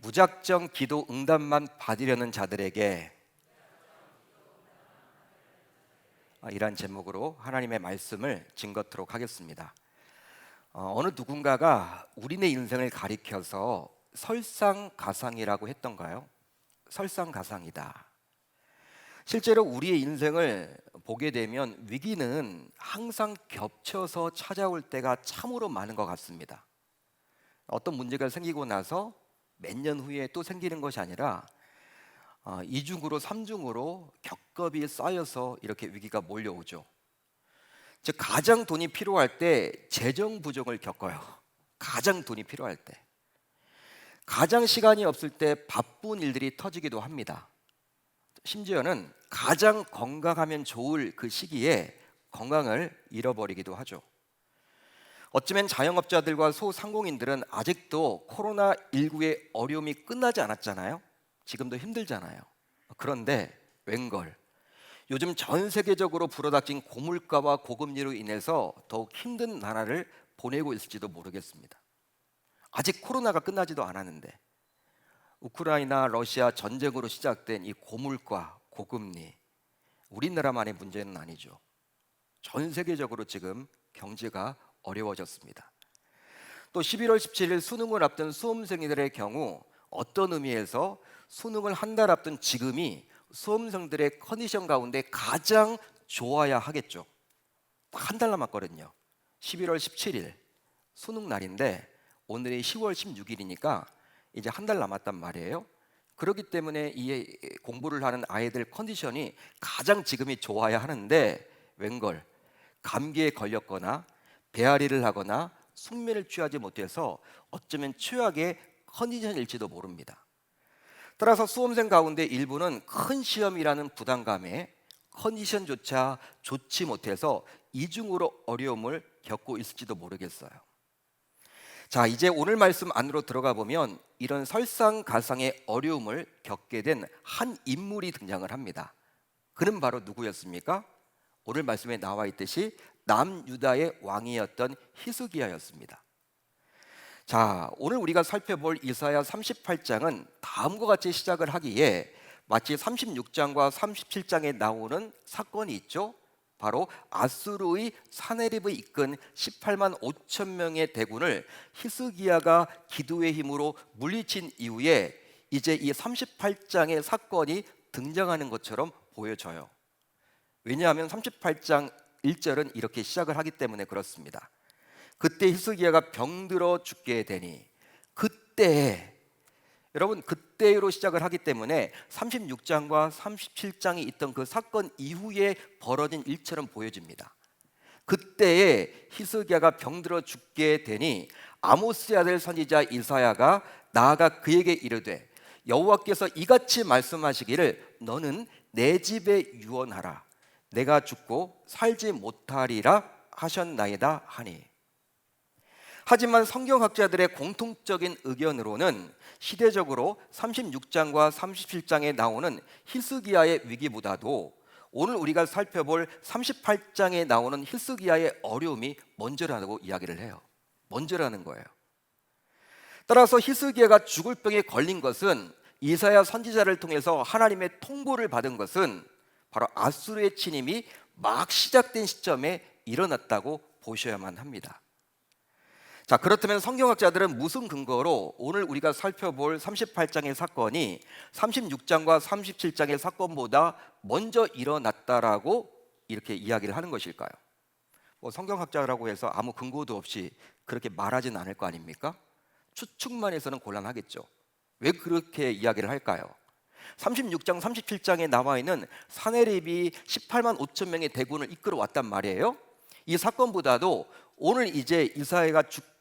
무작정 기도 응답만 받으려는 자들에게 이란 제목으로 하나님의 말씀을 증거토록 하겠습니다. 어느 누군가가 우리네 인생을 가리켜서 설상가상이라고 했던가요? 설상가상이다. 실제로 우리의 인생을 보게 되면 위기는 항상 겹쳐서 찾아올 때가 참으로 많은 것 같습니다. 어떤 문제가 생기고 나서 몇 년 후에 또 생기는 것이 아니라 2중으로 3중으로 겹겹이 쌓여서 이렇게 위기가 몰려오죠. 즉 가장 돈이 필요할 때 재정 부족을 겪어요. 가장 돈이 필요할 때, 가장 시간이 없을 때 바쁜 일들이 터지기도 합니다. 심지어는 가장 건강하면 좋을 그 시기에 건강을 잃어버리기도 하죠. 어쩌면 자영업자들과 소상공인들은 아직도 코로나19의 어려움이 끝나지 않았잖아요. 지금도 힘들잖아요. 그런데 웬걸 요즘 전 세계적으로 불어닥친 고물가와 고금리로 인해서 더욱 힘든 나날을 보내고 있을지도 모르겠습니다. 아직 코로나가 끝나지도 않았는데 우크라이나 러시아 전쟁으로 시작된 이 고물가 고금리, 우리나라만의 문제는 아니죠. 전 세계적으로 지금 경제가 어려워졌습니다. 또 11월 17일 수능을 앞둔 수험생들의 경우 어떤 의미에서 수능을 한 달 앞둔 지금이 수험생들의 컨디션 가운데 가장 좋아야 하겠죠. 한 달 남았거든요. 11월 17일 수능 날인데 오늘이 10월 16일이니까 이제 한 달 남았단 말이에요. 그렇기 때문에 이 공부를 하는 아이들 컨디션이 가장 지금이 좋아야 하는데 웬걸 감기에 걸렸거나 배앓이를 하거나 숙면을 취하지 못해서 어쩌면 최악의 컨디션일지도 모릅니다. 따라서 수험생 가운데 일부는 큰 시험이라는 부담감에 컨디션조차 좋지 못해서 이중으로 어려움을 겪고 있을지도 모르겠어요. 자, 이제 오늘 말씀 안으로 들어가 보면 이런 설상가상의 어려움을 겪게 된 한 인물이 등장을 합니다. 그는 바로 누구였습니까? 오늘 말씀에 나와 있듯이 남유다의 왕이었던 히스기야였습니다. 자, 오늘 우리가 살펴볼 이사야 38장은 다음과 같이 시작을 하기에 마치 36장과 37장에 나오는 사건이 있죠. 바로 아수르의 사네립을 이끈 18만 5천 명의 대군을 히스기야가 기도의 힘으로 물리친 이후에 이제 이 38장의 사건이 등장하는 것처럼 보여져요. 왜냐하면 38장 1절은 이렇게 시작을 하기 때문에 그렇습니다. 그때 히스기야가 병들어 죽게 되니, 그때, 여러분 그때로 시작을 하기 때문에 36장과 37장이 있던 그 사건 이후에 벌어진 일처럼 보여집니다. 그때에 히스기야가 병들어 죽게 되니 아모스의 아들 선지자 이사야가 나아가 그에게 이르되 여호와께서 이같이 말씀하시기를 너는 내 집에 유언하라. 내가 죽고 살지 못하리라 하셨나이다 하니. 하지만 성경학자들의 공통적인 의견으로는 시대적으로 36장과 37장에 나오는 히스기야의 위기보다도 오늘 우리가 살펴볼 38장에 나오는 히스기야의 어려움이 먼저라고 이야기를 해요. 먼저라는 거예요. 따라서 히스기야가 죽을 병에 걸린 것은 이사야 선지자를 통해서 하나님의 통보를 받은 것은 바로 아수르의 침입이 막 시작된 시점에 일어났다고 보셔야만 합니다. 자, 그렇다면 성경학자들은 무슨 근거로 오늘 우리가 살펴볼 38장의 사건이 36장과 37장의 사건보다 먼저 일어났다라고 이렇게 이야기를 하는 것일까요? 성경학자라고 해서 아무 근거도 없이 그렇게 말하진 않을 거 아닙니까? 추측만 해서는 곤란하겠죠. 왜 그렇게 이야기를 할까요? 36장, 37장에 나와 있는 사네립이 18만 5천 명의 대군을 이끌어 왔단 말이에요. 이 사건보다도 오늘 이제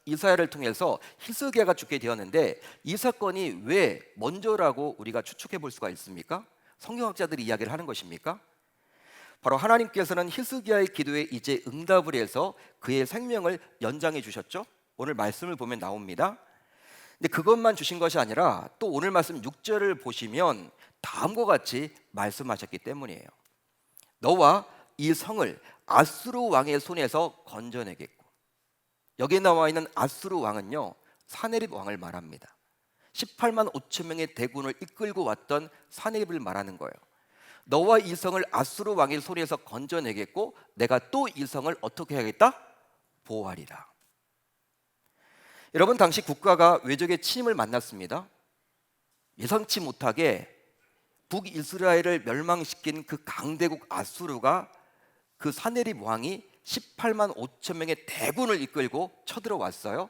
이사야를 통해서 히스기야가 죽게 되었는데 이 사건이 왜 먼저라고 우리가 추측해 볼 수가 있습니까? 성경학자들이 이야기를 하는 것입니까? 바로 하나님께서는 히스기야의 기도에 이제 응답을 해서 그의 생명을 연장해 주셨죠. 오늘 말씀을 보면 나옵니다. 근데 그것만 주신 것이 아니라 또 오늘 말씀 6절을 보시면 다음과 같이 말씀하셨기 때문이에요. 너와 이 성을 아수르 왕의 손에서 건져내겠고. 여기에 나와 있는 아수르 왕은요 사네립 왕을 말합니다. 18만 5천 명의 대군을 이끌고 왔던 사네립을 말하는 거예요. 너와 이 성을 아수르 왕의 손에서 건져내겠고 내가 또 이 성을 어떻게 하겠다? 보호하리라. 여러분, 당시 국가가 외적의 침입을 만났습니다. 예상치 못하게 북이스라엘을 멸망시킨 그 강대국 아수르가 그 사네립 왕이 18만 5천 명의 대군을 이끌고 쳐들어왔어요.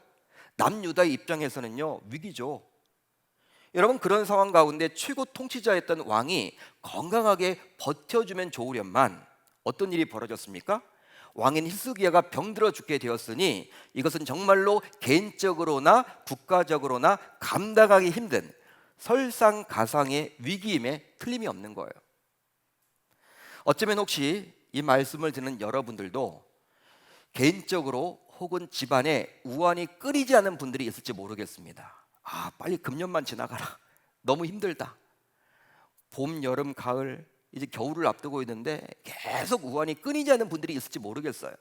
남유다의 입장에서는요, 위기죠. 여러분, 그런 상황 가운데 최고 통치자였던 왕이 건강하게 버텨주면 좋으련만 어떤 일이 벌어졌습니까? 왕인 히스기야가 병들어 죽게 되었으니 이것은 정말로 개인적으로나 국가적으로나 감당하기 힘든 설상가상의 위기임에 틀림이 없는 거예요. 어쩌면 혹시 이 말씀을 듣는 여러분들도 개인적으로 혹은 집안에 우환이 끊이지 않는 분들이 있을지 모르겠습니다. 빨리 금년만 지나가라. 너무 힘들다. 봄, 여름, 가을, 이제 겨울을 앞두고 있는데 계속 우환이 끊이지 않는 분들이 있을지 모르겠어요.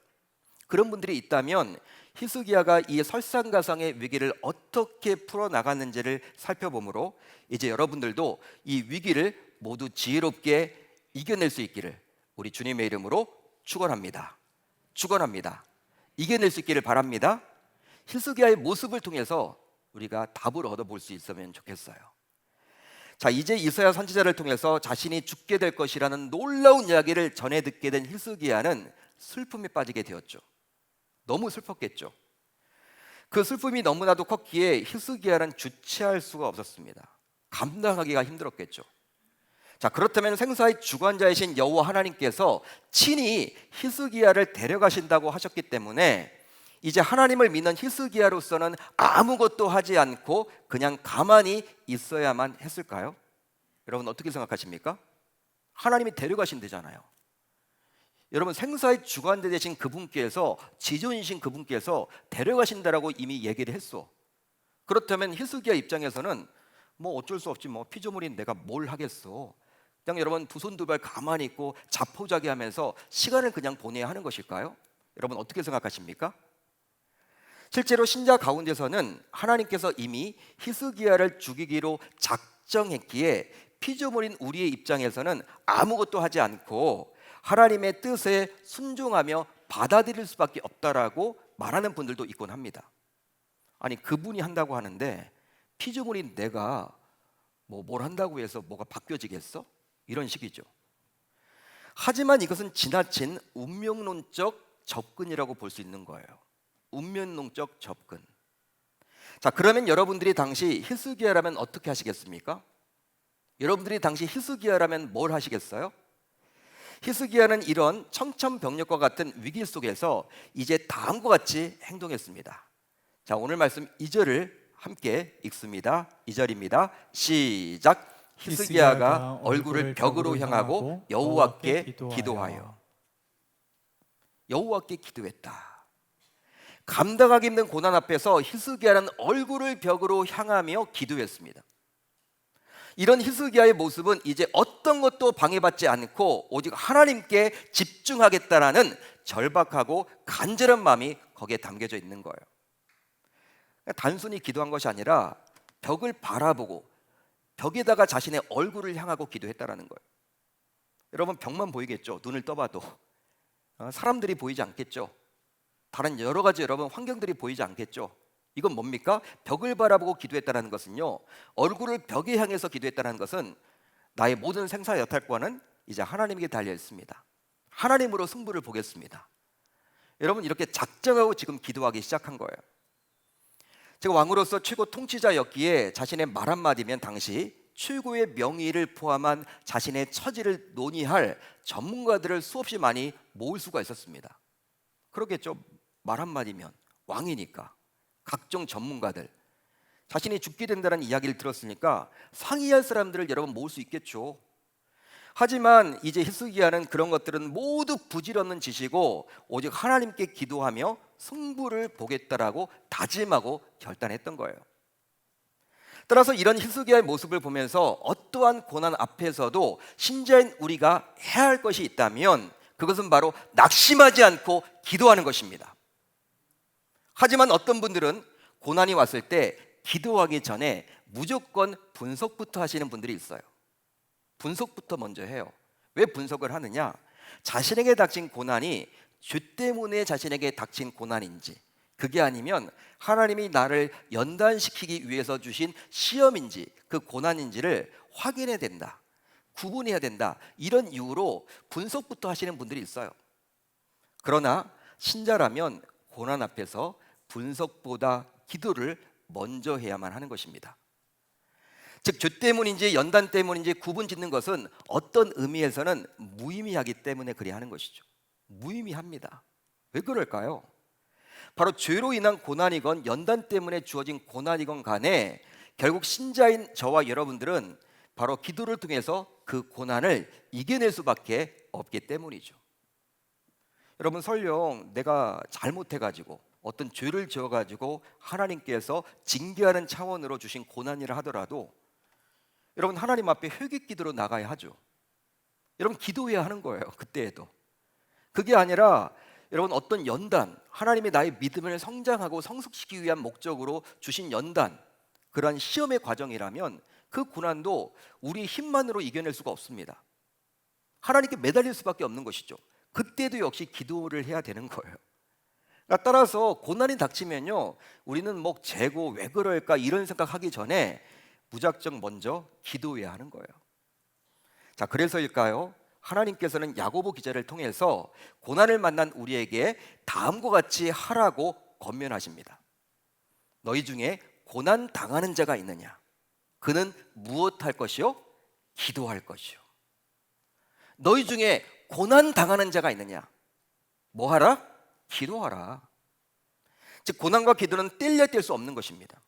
그런 분들이 있다면 히스기야가 이 설상가상의 위기를 어떻게 풀어나갔는지를 살펴보므로 이제 여러분들도 이 위기를 모두 지혜롭게 이겨낼 수 있기를 우리 주님의 이름으로 축원합니다. 축원합니다. 이겨낼 수 있기를 바랍니다. 히스기야의 모습을 통해서 우리가 답을 얻어볼 수 있으면 좋겠어요. 자, 이제 이사야 선지자를 통해서 자신이 죽게 될 것이라는 놀라운 이야기를 전해 듣게 된 히스기야는 슬픔에 빠지게 되었죠. 너무 슬펐겠죠. 그 슬픔이 너무나도 컸기에 히스기야는 주체할 수가 없었습니다. 감당하기가 힘들었겠죠. 자, 그렇다면 생사의 주관자이신 여호와 하나님께서 친히 히스기야를 데려가신다고 하셨기 때문에 이제 하나님을 믿는 히스기야로서는 아무것도 하지 않고 그냥 가만히 있어야만 했을까요? 여러분, 어떻게 생각하십니까? 하나님이 데려가신대잖아요. 여러분, 생사의 주관자 되신 그분께서, 지존이신 그분께서 데려가신다라고 이미 얘기를 했어. 그렇다면 히스기야 입장에서는 뭐 어쩔 수 없지, 뭐 피조물인 내가 뭘 하겠어. 그냥 여러분 두 손 두 발 가만히 있고 자포자기 하면서 시간을 그냥 보내야 하는 것일까요? 여러분, 어떻게 생각하십니까? 실제로 신자 가운데서는 하나님께서 이미 히스기야를 죽이기로 작정했기에 피조물인 우리의 입장에서는 아무것도 하지 않고 하나님의 뜻에 순종하며 받아들일 수밖에 없다라고 말하는 분들도 있곤 합니다. 아니, 그분이 한다고 하는데 피조물인 내가 뭘 한다고 해서 뭐가 바뀌어지겠어? 이런 식이죠. 하지만 이것은 지나친 운명론적 접근이라고 볼 수 있는 거예요. 운명론적 접근. 자, 그러면 여러분들이 당시 히스기야라면 어떻게 하시겠습니까? 여러분들이 당시 히스기야라면 뭘 하시겠어요? 히스기야는 이런 청천벽력과 같은 위기 속에서 이제 다음과 같이 행동했습니다. 자, 오늘 말씀 2절을 함께 읽습니다. 2절입니다. 시작. 히스기야가 얼굴을 벽으로 향하고 여호와께 기도하여. 여호와께 기도했다. 감당하기 힘든 고난 앞에서 히스기야는 얼굴을 벽으로 향하며 기도했습니다. 이런 히스기야의 모습은 이제 어떤 것도 방해받지 않고 오직 하나님께 집중하겠다라는 절박하고 간절한 마음이 거기에 담겨져 있는 거예요. 단순히 기도한 것이 아니라 벽을 바라보고 벽에다가 자신의 얼굴을 향하고 기도했다라는 거예요. 여러분, 벽만 보이겠죠? 눈을 떠봐도 사람들이 보이지 않겠죠? 다른 여러 가지 여러분 환경들이 보이지 않겠죠? 이건 뭡니까? 벽을 바라보고 기도했다는 것은요, 얼굴을 벽에 향해서 기도했다는 것은 나의 모든 생사 여탈과는 이제 하나님에게 달려 있습니다. 하나님으로 승부를 보겠습니다. 여러분, 이렇게 작정하고 지금 기도하기 시작한 거예요. 제가 왕으로서 최고 통치자였기에 자신의 말 한마디면 당시 최고의 명의를 포함한 자신의 처지를 논의할 전문가들을 수없이 많이 모을 수가 있었습니다. 그러겠죠. 말 한마디면 왕이니까 각종 전문가들, 자신이 죽게 된다는 이야기를 들었으니까 상의할 사람들을 여러분 모을 수 있겠죠. 하지만 이제 히스기야는 그런 것들은 모두 부질없는 짓이고 오직 하나님께 기도하며 승부를 보겠다라고 다짐하고 결단했던 거예요. 따라서 이런 히스기야의 모습을 보면서 어떠한 고난 앞에서도 신자인 우리가 해야 할 것이 있다면 그것은 바로 낙심하지 않고 기도하는 것입니다. 하지만 어떤 분들은 고난이 왔을 때 기도하기 전에 무조건 분석부터 하시는 분들이 있어요. 분석부터 먼저 해요. 왜 분석을 하느냐? 자신에게 닥친 고난이 죄 때문에 자신에게 닥친 고난인지, 그게 아니면 하나님이 나를 연단시키기 위해서 주신 시험인지 그 고난인지를 확인해야 된다, 구분해야 된다, 이런 이유로 분석부터 하시는 분들이 있어요. 그러나 신자라면 고난 앞에서 분석보다 기도를 먼저 해야만 하는 것입니다. 즉, 죄 때문인지 연단 때문인지 구분 짓는 것은 어떤 의미에서는 무의미하기 때문에 그리 하는 것이죠. 무의미합니다. 왜 그럴까요? 바로 죄로 인한 고난이건 연단 때문에 주어진 고난이건 간에 결국 신자인 저와 여러분들은 바로 기도를 통해서 그 고난을 이겨낼 수밖에 없기 때문이죠. 여러분, 설령 내가 잘못해가지고 어떤 죄를 지어가지고 하나님께서 징계하는 차원으로 주신 고난이라 하더라도 여러분, 하나님 앞에 회개 기도로 나가야 하죠. 여러분, 기도해야 하는 거예요. 그때에도. 그게 아니라 여러분, 어떤 연단, 하나님이 나의 믿음을 성장하고 성숙시키기 위한 목적으로 주신 연단, 그러한 시험의 과정이라면 그 고난도 우리 힘만으로 이겨낼 수가 없습니다. 하나님께 매달릴 수밖에 없는 것이죠. 그때도 역시 기도를 해야 되는 거예요. 그러니까 따라서 고난이 닥치면요, 우리는 뭐 재고 왜 그럴까 이런 생각하기 전에 무작정 먼저 기도해야 하는 거예요. 자, 그래서일까요? 하나님께서는 야고보 기자를 통해서 고난을 만난 우리에게 다음과 같이 하라고 권면하십니다. 너희 중에 고난 당하는 자가 있느냐? 그는 무엇할 것이요? 기도할 것이요. 너희 중에 고난 당하는 자가 있느냐? 뭐 하라? 기도하라. 즉, 고난과 기도는 뗄래야 뗄 수 없는 것입니다.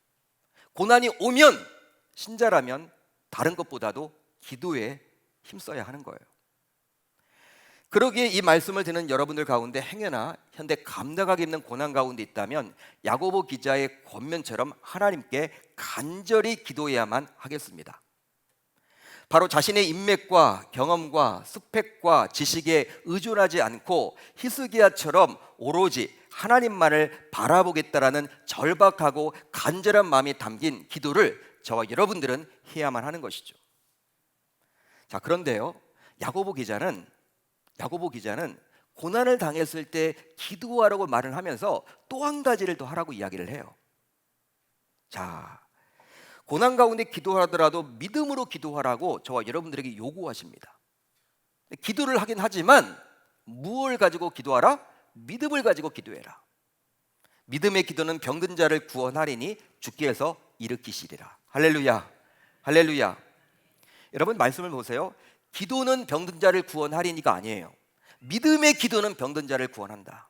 고난이 오면 신자라면 다른 것보다도 기도에 힘써야 하는 거예요. 그러기에 이 말씀을 듣는 여러분들 가운데 행여나 현대 감당하기 힘든 고난 가운데 있다면 야고보 기자의 권면처럼 하나님께 간절히 기도해야만 하겠습니다. 바로 자신의 인맥과 경험과 스펙과 지식에 의존하지 않고 히스기야처럼 오로지 하나님만을 바라보겠다라는 절박하고 간절한 마음이 담긴 기도를 저와 여러분들은 해야만 하는 것이죠. 자, 그런데요, 야고보 기자는 고난을 당했을 때 기도하라고 말을 하면서 또 한 가지를 더 하라고 이야기를 해요. 자, 고난 가운데 기도하더라도 믿음으로 기도하라고 저와 여러분들에게 요구하십니다. 기도를 하긴 하지만 무엇을 가지고 기도하라? 믿음을 가지고 기도해라. 믿음의 기도는 병든 자를 구원하리니 주께서 일으키시리라. 할렐루야, 할렐루야. 여러분, 말씀을 보세요. 기도는 병든 자를 구원하리니가 아니에요. 믿음의 기도는 병든 자를 구원한다.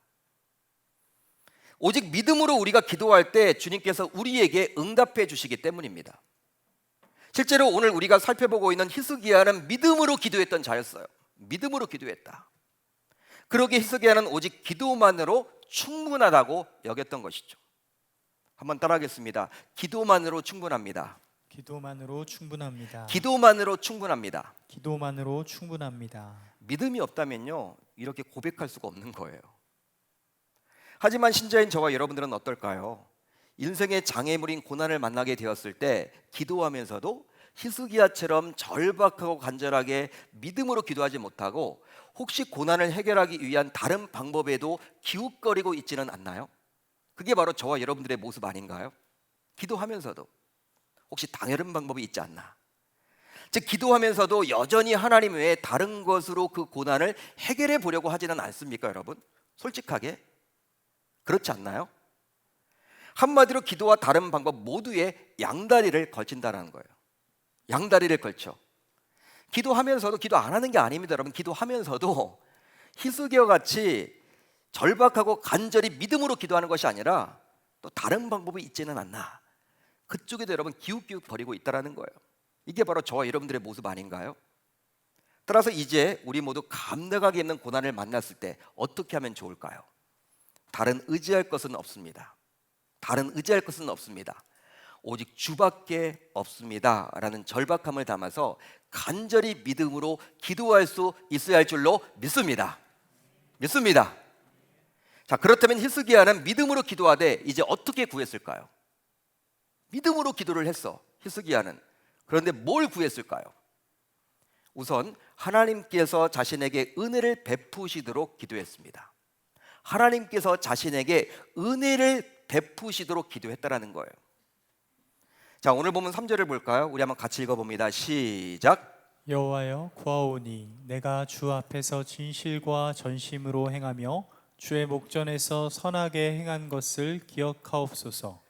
오직 믿음으로 우리가 기도할 때 주님께서 우리에게 응답해 주시기 때문입니다. 실제로 오늘 우리가 살펴보고 있는 히스기야는 믿음으로 기도했던 자였어요. 믿음으로 기도했다. 그러기에 히스기야는 오직 기도만으로 충분하다고 여겼던 것이죠. 한번 따라하겠습니다. 기도만으로 충분합니다. 기도만으로 충분합니다. 기도만으로 충분합니다. 기도만으로 충분합니다. 믿음이 없다면요, 이렇게 고백할 수가 없는 거예요. 하지만 신자인 저와 여러분들은 어떨까요? 인생의 장애물인 고난을 만나게 되었을 때 기도하면서도 히스기야처럼 절박하고 간절하게 믿음으로 기도하지 못하고 혹시 고난을 해결하기 위한 다른 방법에도 기웃거리고 있지는 않나요? 그게 바로 저와 여러분들의 모습 아닌가요? 기도하면서도 혹시 다른 방법이 있지 않나? 즉, 기도하면서도 여전히 하나님 외에 다른 것으로 그 고난을 해결해 보려고 하지는 않습니까, 여러분? 솔직하게 그렇지 않나요? 한마디로 기도와 다른 방법 모두에 양다리를 걸친다는 거예요. 양다리를 걸쳐. 기도하면서도 기도 안 하는 게 아닙니다, 여러분. 기도하면서도 히스기야 같이 절박하고 간절히 믿음으로 기도하는 것이 아니라 또 다른 방법이 있지는 않나. 그쪽에도 여러분 기웃기웃 거리고 있다라는 거예요. 이게 바로 저와 여러분들의 모습 아닌가요? 따라서 이제 우리 모두 감당하기 힘든 고난을 만났을 때 어떻게 하면 좋을까요? 다른 의지할 것은 없습니다. 다른 의지할 것은 없습니다. 오직 주밖에 없습니다 라는 절박함을 담아서 간절히 믿음으로 기도할 수 있어야 할 줄로 믿습니다. 자, 그렇다면 히스기야는 믿음으로 기도하되 이제 어떻게 구했을까요? 믿음으로 기도를 했어. 히스기야는. 그런데 뭘 구했을까요? 우선 하나님께서 자신에게 은혜를 베푸시도록 기도했습니다. 하나님께서 자신에게 은혜를 베푸시도록 기도했다라는 거예요. 자, 오늘 보면 3절을 볼까요? 우리 한번 같이 읽어봅니다. 시작. 여호와여 구하오니 내가 주 앞에서 진실과 전심으로 행하며 주의 목전에서 선하게 행한 것을 기억하옵소서.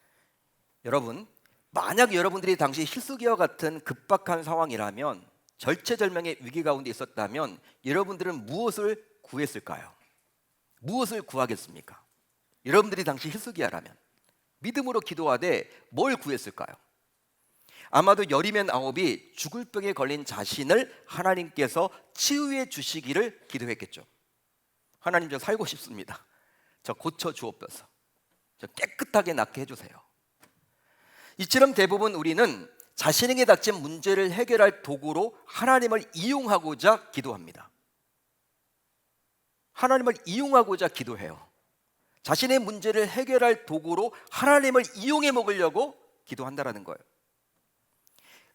여러분, 만약 여러분들이 당시 히스기야와 같은 급박한 상황이라면, 절체절명의 위기 가운데 있었다면 여러분들은 무엇을 구했을까요? 무엇을 구하겠습니까? 여러분들이 당시 히스기야라면 믿음으로 기도하되 뭘 구했을까요? 아마도 열이면 아홉이 죽을 병에 걸린 자신을 하나님께서 치유해 주시기를 기도했겠죠. 하나님, 저 살고 싶습니다. 저 고쳐 주옵소서. 저 깨끗하게 낫게 해주세요. 이처럼 대부분 우리는 자신에게 닥친 문제를 해결할 도구로 하나님을 이용하고자 기도합니다. 하나님을 이용하고자 기도해요. 자신의 문제를 해결할 도구로 하나님을 이용해 먹으려고 기도한다라는 거예요.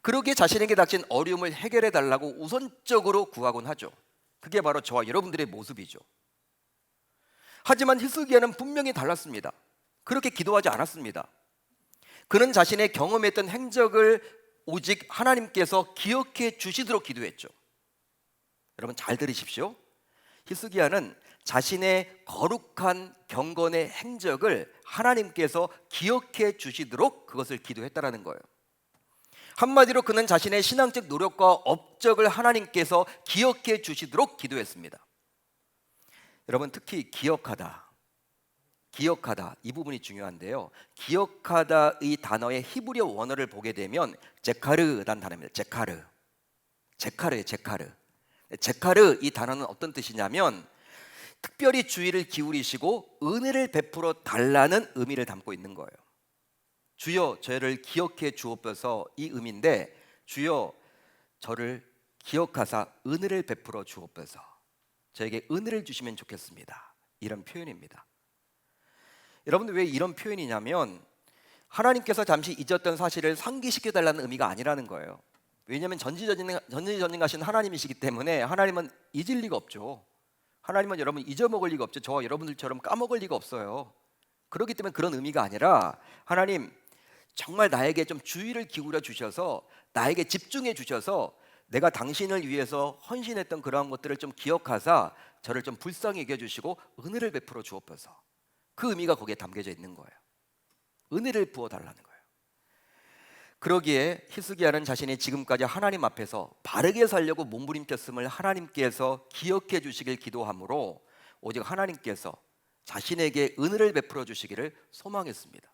그러기에 자신에게 닥친 어려움을 해결해 달라고 우선적으로 구하곤 하죠. 그게 바로 저와 여러분들의 모습이죠. 하지만 히스기야는 분명히 달랐습니다. 그렇게 기도하지 않았습니다. 그는 자신의 경험했던 행적을 오직 하나님께서 기억해 주시도록 기도했죠. 여러분 잘 들으십시오. 히스기야는 자신의 거룩한 경건의 행적을 하나님께서 기억해 주시도록 그것을 기도했다라는 거예요. 한마디로 그는 자신의 신앙적 노력과 업적을 하나님께서 기억해 주시도록 기도했습니다. 여러분, 특히 기억하다 이 부분이 중요한데요. 기억하다의 단어의 히브리어 원어를 보게 되면 제카르라는 단어입니다. 제카르. 제카르 이 단어는 어떤 뜻이냐면 특별히 주의를 기울이시고 은혜를 베풀어 달라는 의미를 담고 있는 거예요. 주여 저를 기억해 주옵소서, 이 의미인데, 주여 저를 기억하사 은혜를 베풀어 주옵소서, 저에게 은혜를 주시면 좋겠습니다, 이런 표현입니다. 여러분들 왜 이런 표현이냐면 하나님께서 잠시 잊었던 사실을 상기시켜달라는 의미가 아니라는 거예요. 왜냐하면 전지전능하신 하나님이시기 때문에 하나님은 잊을 리가 없죠. 하나님은 여러분 잊어먹을 리가 없죠. 저와 여러분들처럼 까먹을 리가 없어요. 그렇기 때문에 그런 의미가 아니라, 하나님 정말 나에게 좀 주의를 기울여 주셔서, 나에게 집중해 주셔서 내가 당신을 위해서 헌신했던 그러한 것들을 좀 기억하사 저를 좀 불쌍히 여겨주시고 은혜를 베풀어 주옵소서. 그 의미가 거기에 담겨져 있는 거예요. 은혜를 부어달라는 거예요. 그러기에 히스기야는 자신이 지금까지 하나님 앞에서 바르게 살려고 몸부림쳤음을 하나님께서 기억해 주시길 기도하므로 오직 하나님께서 자신에게 은혜를 베풀어 주시기를 소망했습니다.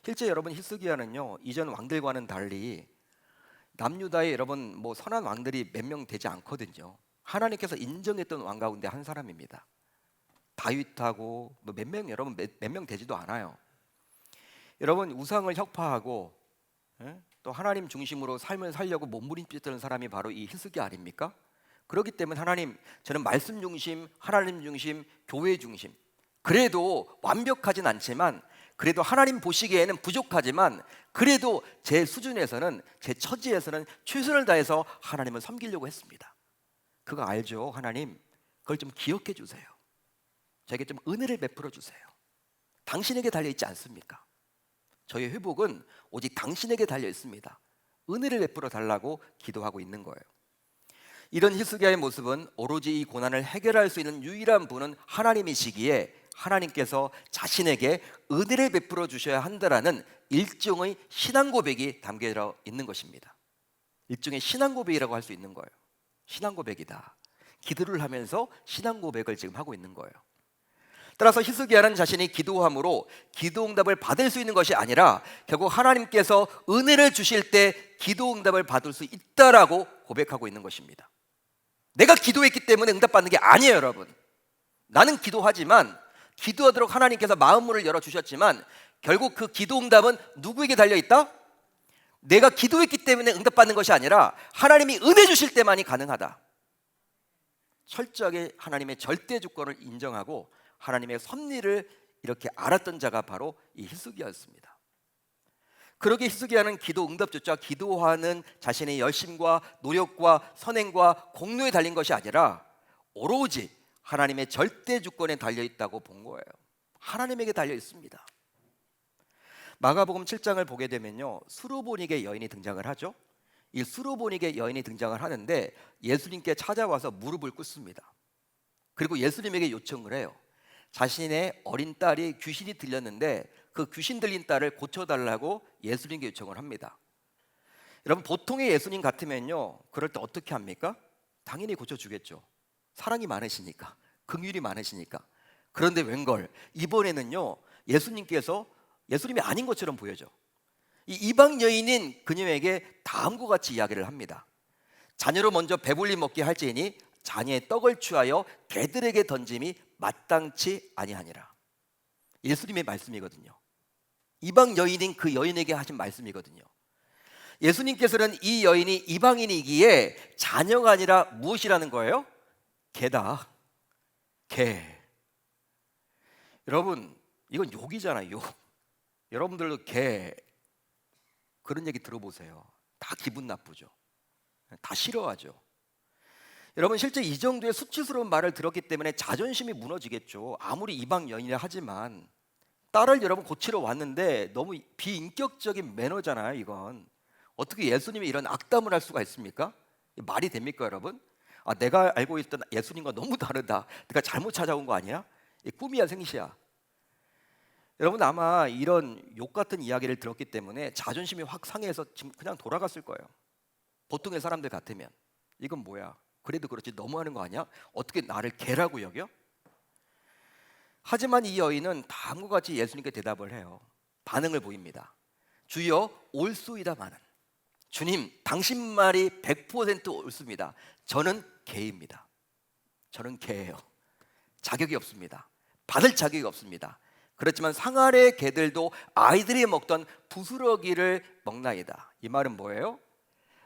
실제 여러분, 히스기야는요 이전 왕들과는 달리 남유다에 여러분 뭐 선한 왕들이 몇 명 되지 않거든요. 하나님께서 인정했던 왕 가운데 한 사람입니다. 다윗하고 뭐 몇 명, 여러분 몇 명 되지도 않아요. 여러분 우상을 혁파하고 또 하나님 중심으로 삶을 살려고 몸부림쳤던 사람이 바로 이 히스기야 아닙니까? 그렇기 때문에 하나님, 저는 말씀 중심, 하나님 중심, 교회 중심, 그래도 완벽하진 않지만, 그래도 하나님 보시기에는 부족하지만, 그래도 제 수준에서는, 제 처지에서는 최선을 다해서 하나님을 섬기려고 했습니다. 그거 알죠? 하나님 그걸 좀 기억해 주세요. 저에게 좀 은혜를 베풀어 주세요. 당신에게 달려있지 않습니까? 저의 회복은 오직 당신에게 달려 있습니다. 은혜를 베풀어 달라고 기도하고 있는 거예요. 이런 히스기야의 모습은 오로지 이 고난을 해결할 수 있는 유일한 분은 하나님이시기에 하나님께서 자신에게 은혜를 베풀어 주셔야 한다라는 일종의 신앙 고백이 담겨 있는 것입니다. 일종의 신앙 고백이라고 할 수 있는 거예요. 신앙 고백이다. 기도를 하면서 신앙 고백을 지금 하고 있는 거예요. 따라서 히스기야는 자신이 기도함으로 기도 응답을 받을 수 있는 것이 아니라 결국 하나님께서 은혜를 주실 때 기도 응답을 받을 수 있다라고 고백하고 있는 것입니다. 내가 기도했기 때문에 응답받는 게 아니에요, 여러분. 나는 기도하지만, 기도하도록 하나님께서 마음문을 열어주셨지만 결국 그 기도 응답은 누구에게 달려있다? 내가 기도했기 때문에 응답받는 것이 아니라 하나님이 은혜 주실 때만이 가능하다. 철저하게 하나님의 절대 주권을 인정하고 하나님의 섭리를 이렇게 알았던 자가 바로 이 히스기야였습니다. 그러기에 히스기야는 기도 응답조차 기도하는 자신의 열심과 노력과 선행과 공로에 달린 것이 아니라 오로지 하나님의 절대 주권에 달려 있다고 본 거예요. 하나님에게 달려 있습니다. 마가복음 7장을 보게 되면요, 수로보닉의 여인이 등장을 하죠. 이 수로보닉의 여인이 등장을 하는데 예수님께 찾아와서 무릎을 꿇습니다. 그리고 예수님에게 요청을 해요. 자신의 어린 딸이 귀신이 들렸는데 그 귀신 들린 딸을 고쳐달라고 예수님께 요청을 합니다. 여러분, 보통의 예수님 같으면요, 그럴 때 어떻게 합니까? 당연히 고쳐주겠죠. 사랑이 많으시니까, 긍휼이 많으시니까. 그런데 웬걸 이번에는요, 예수님이 아닌 것처럼 보여져. 이 이방 여인인 그녀에게 다음과 같이 이야기를 합니다. 자녀로 먼저 배불리 먹게 할지니 자녀의 떡을 취하여 개들에게 던짐이 마땅치 아니하니라. 예수님의 말씀이거든요. 이방 여인인 그 여인에게 하신 말씀이거든요. 예수님께서는 이 여인이 이방인이기에 자녀가 아니라 무엇이라는 거예요? 개다. 개. 여러분, 이건 욕이잖아요. 욕. 여러분들도 개 그런 얘기 들어보세요. 다 기분 나쁘죠. 다 싫어하죠. 여러분, 실제 이 정도의 수치스러운 말을 들었기 때문에 자존심이 무너지겠죠. 아무리 이방 여인이라 하지만 딸을 여러분 고치러 왔는데 너무 비인격적인 매너잖아요. 이건 어떻게 예수님이 이런 악담을 할 수가 있습니까? 말이 됩니까, 여러분? 내가 알고 있던 예수님과 너무 다르다. 내가 잘못 찾아온 거 아니야? 꿈이야 생시야. 여러분, 아마 이런 욕 같은 이야기를 들었기 때문에 자존심이 확 상해서 지금 그냥 돌아갔을 거예요. 보통의 사람들 같으면 이건 뭐야? 그래도 그렇지 너무하는 거 아니야? 어떻게 나를 개라고 여겨? 하지만 이 여인은 다음과 같이 예수님께 대답을 해요. 반응을 보입니다. 주여, 올소이다마는. 주님, 당신 말이 100% 옳습니다. 저는 개입니다. 저는 개예요. 자격이 없습니다. 받을 자격이 없습니다. 그렇지만 상 아래의 개들도 아이들이 먹던 부스러기를 먹나이다. 이 말은 뭐예요?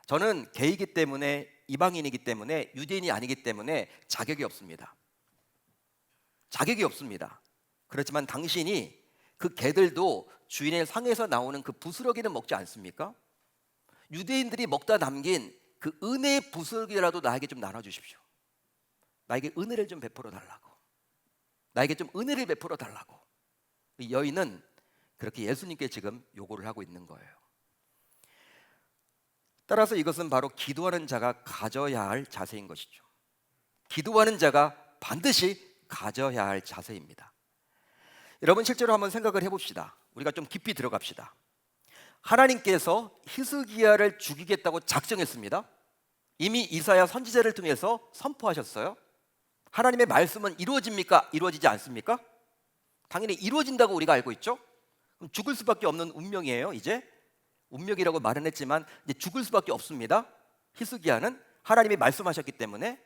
저는 개이기 때문에, 이방인이기 때문에, 유대인이 아니기 때문에 자격이 없습니다. 자격이 없습니다. 그렇지만 당신이 그 개들도 주인의 상에서 나오는 그 부스러기는 먹지 않습니까? 유대인들이 먹다 남긴 그 은혜의 부스러기라도 나에게 좀 나눠주십시오. 나에게 은혜를 좀 베풀어 달라고. 나에게 좀 은혜를 베풀어 달라고. 이 여인은 그렇게 예수님께 지금 요구를 하고 있는 거예요. 따라서 이것은 바로 기도하는 자가 가져야 할 자세인 것이죠. 기도하는 자가 반드시 가져야 할 자세입니다. 여러분, 실제로 한번 생각을 해봅시다. 우리가 좀 깊이 들어갑시다. 하나님께서 히스기야를 죽이겠다고 작정했습니다. 이미 이사야 선지자를 통해서 선포하셨어요. 하나님의 말씀은 이루어집니까? 이루어지지 않습니까? 당연히 이루어진다고 우리가 알고 있죠. 그럼 죽을 수밖에 없는 운명이에요. 이제 운명이라고 말은 했지만 이제 죽을 수밖에 없습니다. 히스기야는 하나님이 말씀하셨기 때문에.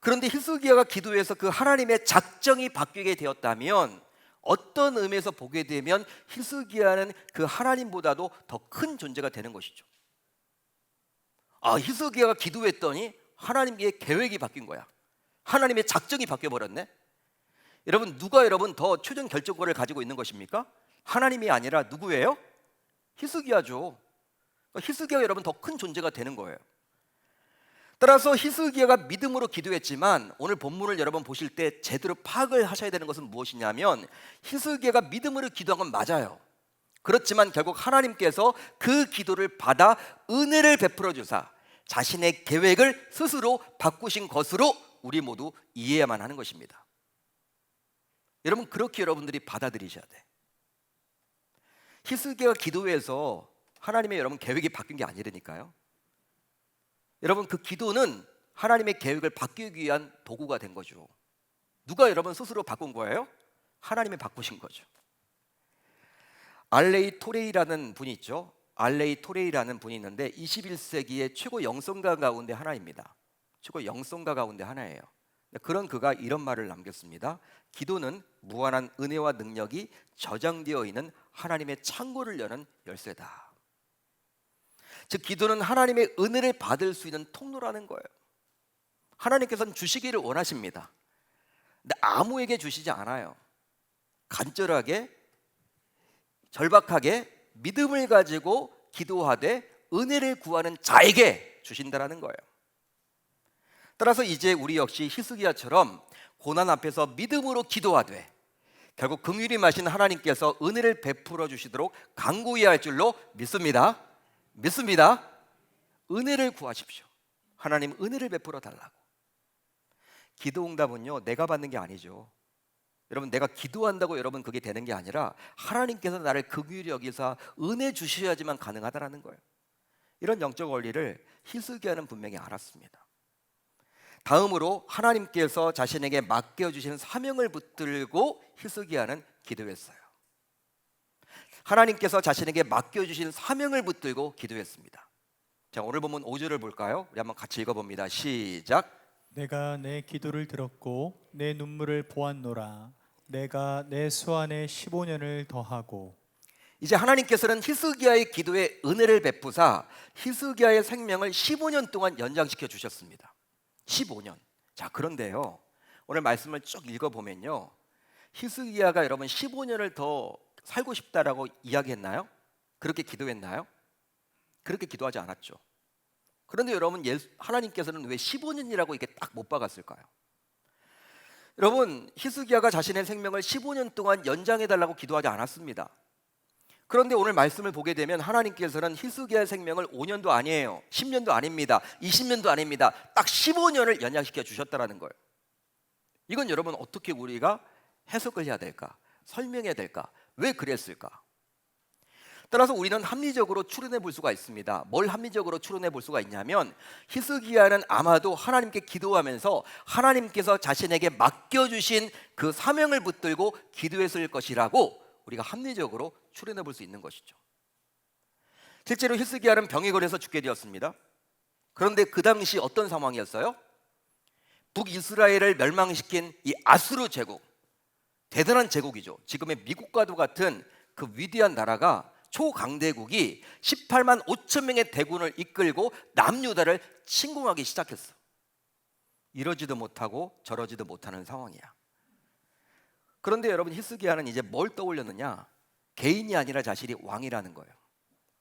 그런데 히스기야가 기도해서 그 하나님의 작정이 바뀌게 되었다면, 어떤 의미에서 보게 되면 히스기야는 그 하나님보다도 더 큰 존재가 되는 것이죠. 히스기야가 기도했더니 하나님의 계획이 바뀐 거야. 하나님의 작정이 바뀌어 버렸네. 여러분, 누가 여러분 더 최종 결정권을 가지고 있는 것입니까? 하나님이 아니라 누구예요? 히스기야죠. 히스기야가 여러분 더 큰 존재가 되는 거예요. 따라서 히스기야가 믿음으로 기도했지만, 오늘 본문을 여러분 보실 때 제대로 파악을 하셔야 되는 것은 무엇이냐면, 히스기야가 믿음으로 기도한 건 맞아요. 그렇지만 결국 하나님께서 그 기도를 받아 은혜를 베풀어 주사 자신의 계획을 스스로 바꾸신 것으로 우리 모두 이해해야만 하는 것입니다. 여러분, 그렇게 여러분들이 받아들이셔야 돼. 히스기야가 기도해서 하나님의 여러분 계획이 바뀐 게 아니라니까요. 여러분, 그 기도는 하나님의 계획을 바꾸기 위한 도구가 된 거죠. 누가 여러분 스스로 바꾼 거예요? 하나님이 바꾸신 거죠. 알레이 토레이라는 분이 있죠. 알레이 토레이라는 분이 있는데 21세기의 최고 영성가 가운데 하나입니다. 최고 영성가 가운데 하나예요. 그런 그가 이런 말을 남겼습니다. 기도는 무한한 은혜와 능력이 저장되어 있는 하나님의 창고를 여는 열쇠다. 즉, 기도는 하나님의 은혜를 받을 수 있는 통로라는 거예요. 하나님께서는 주시기를 원하십니다. 근데 아무에게 주시지 않아요. 간절하게, 절박하게, 믿음을 가지고 기도하되 은혜를 구하는 자에게 주신다라는 거예요. 따라서 이제 우리 역시 히스기야처럼 고난 앞에서 믿음으로 기도하되 결국 긍휼히 마신 하나님께서 은혜를 베풀어 주시도록 간구히 할 줄로 믿습니다. 믿습니다. 은혜를 구하십시오. 하나님 은혜를 베풀어 달라고. 기도 응답은요, 내가 받는 게 아니죠. 여러분, 내가 기도한다고 여러분 그게 되는 게 아니라 하나님께서 나를 긍휼히 여기사 은혜 주셔야지만 가능하다라는 거예요. 이런 영적 원리를 히스기야는 분명히 알았습니다. 다음으로 하나님께서 자신에게 맡겨주신 사명을 붙들고 히스기야는 기도했어요. 하나님께서 자신에게 맡겨주신 사명을 붙들고 기도했습니다. 자, 오늘 본문 5절을 볼까요? 우리 한번 같이 읽어봅니다. 시작. 내가 내 기도를 들었고 내 눈물을 보았노라. 내가 내 수완에 15년을 더하고. 이제 하나님께서는 히스기야의 기도에 은혜를 베푸사 히스기야의 생명을 15년 동안 연장시켜 주셨습니다. 15년. 자, 그런데요, 오늘 말씀을 쭉 읽어보면요, 히스기야가 여러분 15년을 더 살고 싶다라고 이야기했나요? 그렇게 기도했나요? 그렇게 기도하지 않았죠. 그런데 여러분, 하나님께서는 왜 15년이라고 이렇게 딱 못 박았을까요? 여러분, 히스기야가 자신의 생명을 15년 동안 연장해달라고 기도하지 않았습니다. 그런데 오늘 말씀을 보게 되면 하나님께서는 히스기야의 생명을 5년도 아니에요, 10년도 아닙니다, 20년도 아닙니다, 딱 15년을 연장시켜 주셨다는 거예요. 이건 여러분 어떻게 우리가 해석을 해야 될까? 설명해야 될까? 왜 그랬을까? 따라서 우리는 합리적으로 추론해 볼 수가 있습니다. 뭘 합리적으로 추론해 볼 수가 있냐면, 히스기야는 아마도 하나님께 기도하면서 하나님께서 자신에게 맡겨주신 그 사명을 붙들고 기도했을 것이라고 우리가 합리적으로 추론해 볼 수 있는 것이죠. 실제로 히스기야는 병에 걸려서 죽게 되었습니다. 그런데 그 당시 어떤 상황이었어요? 북이스라엘을 멸망시킨 이 아수르 제국, 대단한 제국이죠. 지금의 미국과도 같은 그 위대한 나라가, 초강대국이 18만 5천 명의 대군을 이끌고 남유다를 침공하기 시작했어. 이러지도 못하고 저러지도 못하는 상황이야. 그런데 여러분, 히스기야는 이제 뭘 떠올렸느냐? 개인이 아니라 자신이 왕이라는 거예요.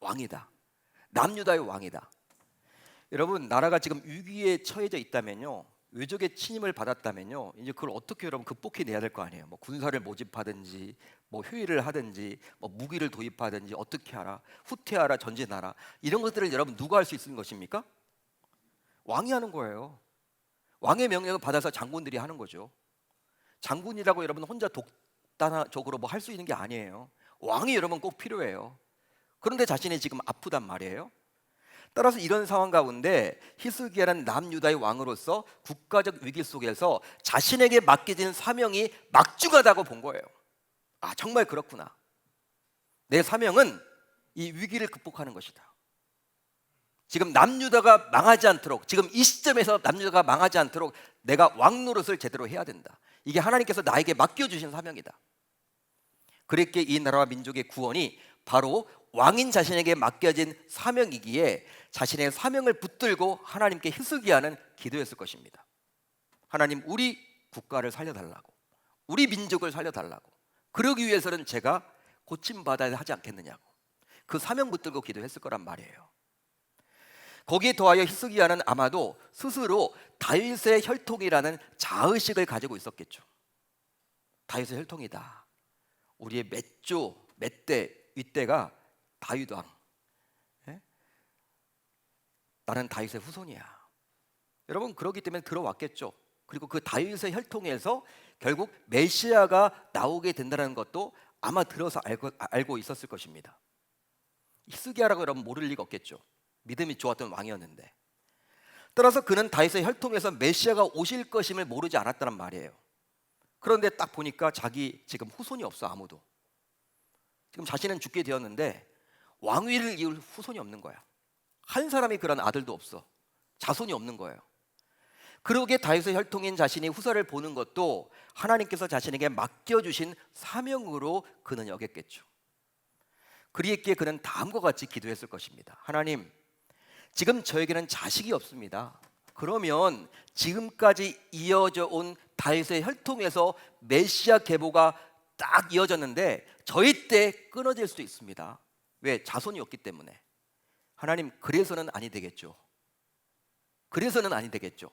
왕이다. 남유다의 왕이다. 여러분, 나라가 지금 위기에 처해져 있다면요, 외적의 침입을 받았다면요, 이제 그걸 어떻게 여러분 극복해내야 될 거 아니에요. 뭐 군사를 모집하든지, 뭐 휴일을 하든지, 뭐 무기를 도입하든지, 어떻게 하라, 후퇴하라, 전진하라, 이런 것들을 여러분 누가 할 수 있는 것입니까? 왕이 하는 거예요. 왕의 명령을 받아서 장군들이 하는 거죠. 장군이라고 여러분 혼자 독단적으로 뭐 할 수 있는 게 아니에요. 왕이 여러분 꼭 필요해요. 그런데 자신이 지금 아프단 말이에요. 따라서 이런 상황 가운데 히스기야는 남유다의 왕으로서 국가적 위기 속에서 자신에게 맡겨진 사명이 막중하다고 본 거예요. 아, 정말 그렇구나. 내 사명은 이 위기를 극복하는 것이다. 지금 남유다가 망하지 않도록, 지금 이 시점에서 남유다가 망하지 않도록 내가 왕 노릇을 제대로 해야 된다. 이게 하나님께서 나에게 맡겨주신 사명이다. 그랬기에 이 나라와 민족의 구원이 바로 왕인 자신에게 맡겨진 사명이기에 자신의 사명을 붙들고 하나님께 히스기야는 기도했을 것입니다. 하나님, 우리 국가를 살려달라고, 우리 민족을 살려달라고. 그러기 위해서는 제가 고침받아야 하지 않겠느냐고, 그 사명 붙들고 기도했을 거란 말이에요. 거기에 더하여 히스기야는 아마도 스스로 다윗의 혈통이라는 자의식을 가지고 있었겠죠. 다윗의 혈통이다. 우리의 맷대 윗대가 다윗 왕. 예? 나는 다윗의 후손이야. 여러분, 그렇기 때문에 들어왔겠죠. 그리고 그 다윗의 혈통에서 결국 메시아가 나오게 된다는 것도 아마 들어서 알고 있었을 것입니다. 히스기야라고 여러분 모를 리가 없겠죠. 믿음이 좋았던 왕이었는데. 따라서 그는 다윗의 혈통에서 메시아가 오실 것임을 모르지 않았다는 말이에요. 그런데 딱 보니까 자기 지금 후손이 없어. 아무도. 지금 자신은 죽게 되었는데 왕위를 이을 후손이 없는 거야. 한 사람이 그런 아들도 없어. 자손이 없는 거예요. 그러기에 다윗의 혈통인 자신이 후사를 보는 것도 하나님께서 자신에게 맡겨주신 사명으로 그는 여겼겠죠. 그리했기에 그는 다음과 같이 기도했을 것입니다. 하나님, 지금 저에게는 자식이 없습니다. 그러면 지금까지 이어져 온 다윗의 혈통에서 메시아 계보가 딱 이어졌는데 저희 때 끊어질 수도 있습니다. 왜? 자손이 없기 때문에. 하나님, 그래서는 아니 되겠죠. 그래서는 아니 되겠죠.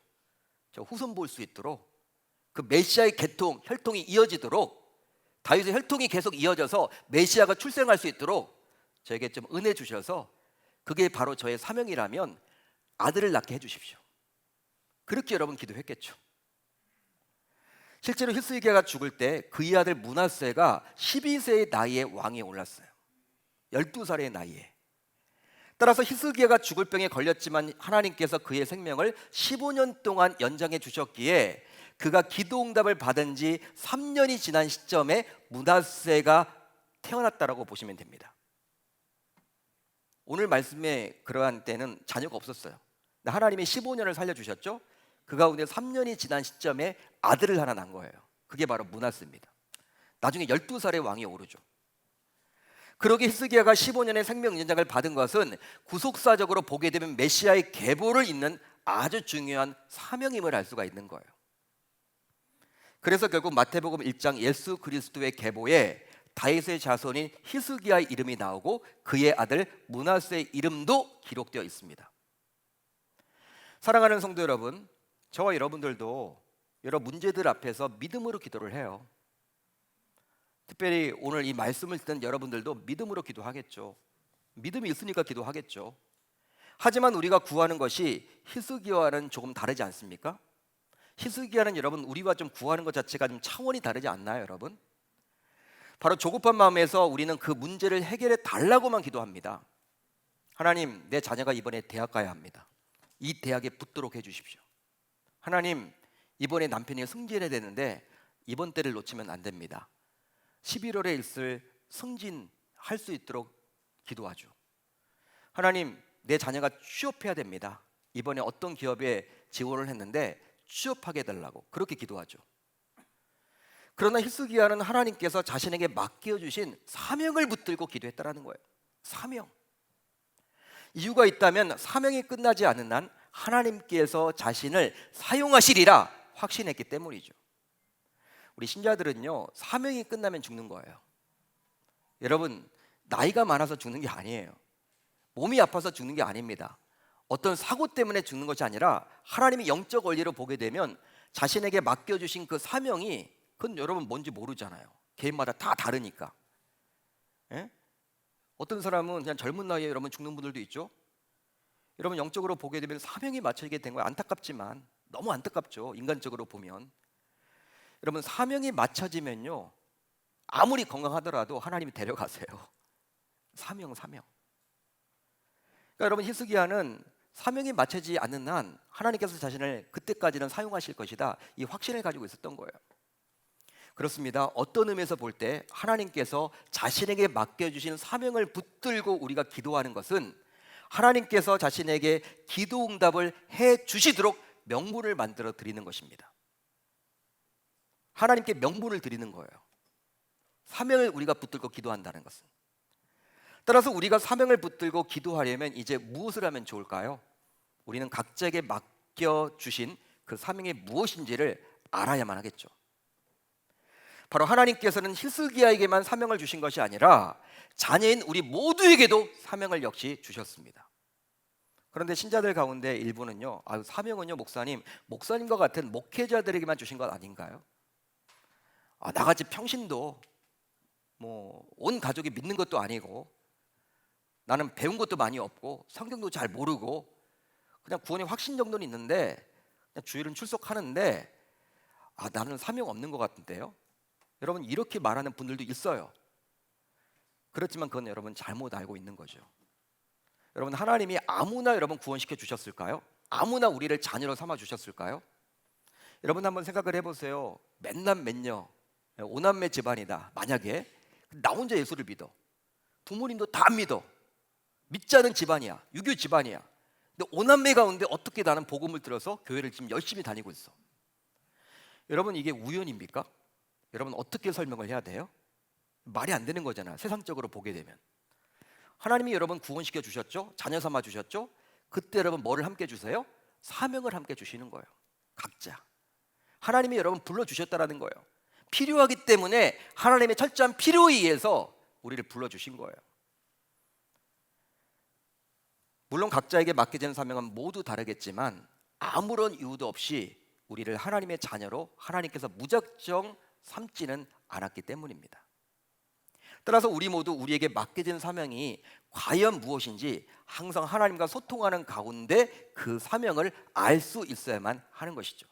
저 후손 볼 수 있도록, 그 메시아의 계통, 혈통이 이어지도록, 다윗의 혈통이 계속 이어져서 메시아가 출생할 수 있도록 저에게 좀 은혜 주셔서, 그게 바로 저의 사명이라면 아들을 낳게 해주십시오. 그렇게 여러분 기도했겠죠. 실제로 히스기야가 죽을 때 그의 아들 므낫세가 12세의 나이에 왕위에 올랐어요. 12살의 나이에. 따라서 히스기야가 죽을 병에 걸렸지만 하나님께서 그의 생명을 15년 동안 연장해 주셨기에 그가 기도 응답을 받은 지 3년이 지난 시점에 므낫세가 태어났다라고 보시면 됩니다. 오늘 말씀에 그러한 때는 자녀가 없었어요. 하나님이 15년을 살려주셨죠. 그 가운데 3년이 지난 시점에 아들을 하나 낳은 거예요. 그게 바로 므낫세입니다. 나중에 12살의 왕이 오르죠. 그러게 히스기야가 15년의 생명 연장을 받은 것은 구속사적으로 보게 되면 메시아의 계보를 잇는 아주 중요한 사명임을 알 수가 있는 거예요. 그래서 결국 마태복음 1장 예수 그리스도의 계보에 다윗의 자손인 히스기야의 이름이 나오고 그의 아들 므낫세의 이름도 기록되어 있습니다. 사랑하는 성도 여러분, 저와 여러분들도 여러 문제들 앞에서 믿음으로 기도를 해요. 특별히 오늘 이 말씀을 듣는 여러분들도 믿음으로 기도하겠죠. 믿음이 있으니까 기도하겠죠. 하지만 우리가 구하는 것이 히스기야와는 조금 다르지 않습니까? 히스기야는 여러분 우리와 좀 구하는 것 자체가 좀 차원이 다르지 않나요, 여러분? 바로 조급한 마음에서 우리는 그 문제를 해결해 달라고만 기도합니다. 하나님, 내 자녀가 이번에 대학 가야 합니다. 이 대학에 붙도록 해주십시오. 하나님, 이번에 남편이 승진해야 되는데 이번 때를 놓치면 안 됩니다. 11월에 있을 승진할 수 있도록 기도하죠. 하나님, 내 자녀가 취업해야 됩니다. 이번에 어떤 기업에 지원을 했는데 취업하게 해달라고 그렇게 기도하죠. 그러나 히스기야는 하나님께서 자신에게 맡겨주신 사명을 붙들고 기도했다라는 거예요. 사명. 이유가 있다면 사명이 끝나지 않은 한 하나님께서 자신을 사용하시리라 확신했기 때문이죠. 우리 신자들은요, 사명이 끝나면 죽는 거예요. 여러분, 나이가 많아서 죽는 게 아니에요. 몸이 아파서 죽는 게 아닙니다. 어떤 사고 때문에 죽는 것이 아니라 하나님이 영적 원리로 보게 되면 자신에게 맡겨주신 그 사명이, 그건 여러분 뭔지 모르잖아요. 개인마다 다 다르니까. 예? 어떤 사람은 그냥 젊은 나이에 여러분 죽는 분들도 있죠. 여러분 영적으로 보게 되면 사명이 맞춰지게 된 거예요. 안타깝지만, 너무 안타깝죠. 인간적으로 보면. 여러분 사명이 맞춰지면요, 아무리 건강하더라도 하나님이 데려가세요. 사명. 그러니까 여러분 히스기야는 사명이 맞춰지지 않는 한 하나님께서 자신을 그때까지는 사용하실 것이다, 이 확신을 가지고 있었던 거예요. 그렇습니다. 어떤 의미에서 볼 때 하나님께서 자신에게 맡겨주신 사명을 붙들고 우리가 기도하는 것은 하나님께서 자신에게 기도 응답을 해 주시도록 명분을 만들어 드리는 것입니다. 하나님께 명분을 드리는 거예요. 사명을 우리가 붙들고 기도한다는 것은. 따라서 우리가 사명을 붙들고 기도하려면 이제 무엇을 하면 좋을까요? 우리는 각자에게 맡겨주신 그 사명이 무엇인지를 알아야만 하겠죠. 바로 하나님께서는 히스기야에게만 사명을 주신 것이 아니라 자녀인 우리 모두에게도 사명을 역시 주셨습니다. 그런데 신자들 가운데 일부는요, 사명은요 목사님과 같은 목회자들에게만 주신 것 아닌가요? 나같이 평신도 온 가족이 믿는 것도 아니고, 나는 배운 것도 많이 없고 성경도 잘 모르고 그냥 구원의 확신 정도는 있는데 그냥 주일은 출석하는데 나는 사명 없는 것 같은데요. 여러분 이렇게 말하는 분들도 있어요. 그렇지만 그건 여러분 잘못 알고 있는 거죠. 여러분 하나님이 아무나 여러분 구원시켜 주셨을까요? 아무나 우리를 자녀로 삼아 주셨을까요? 여러분 한번 생각을 해보세요. 맨남 맨녀 오남매 집안이다. 만약에 나 혼자 예수를 믿어, 부모님도 다 안 믿어, 믿지 않은 집안이야, 유교 집안이야. 근데 오남매 가운데 어떻게 나는 복음을 들어서 교회를 지금 열심히 다니고 있어? 여러분 이게 우연입니까? 여러분 어떻게 설명을 해야 돼요? 말이 안 되는 거잖아요. 세상적으로 보게 되면. 하나님이 여러분 구원시켜 주셨죠? 자녀 삼아 주셨죠? 그때 여러분 뭐를 함께 주세요? 사명을 함께 주시는 거예요. 각자 하나님이 여러분 불러주셨다라는 거예요. 필요하기 때문에 하나님의 철저한 필요에 의해서 우리를 불러주신 거예요. 물론 각자에게 맡겨진 사명은 모두 다르겠지만 아무런 이유도 없이 우리를 하나님의 자녀로 하나님께서 무작정 삼지는 않았기 때문입니다. 따라서 우리 모두 우리에게 맡겨진 사명이 과연 무엇인지 항상 하나님과 소통하는 가운데 그 사명을 알 수 있어야만 하는 것이죠.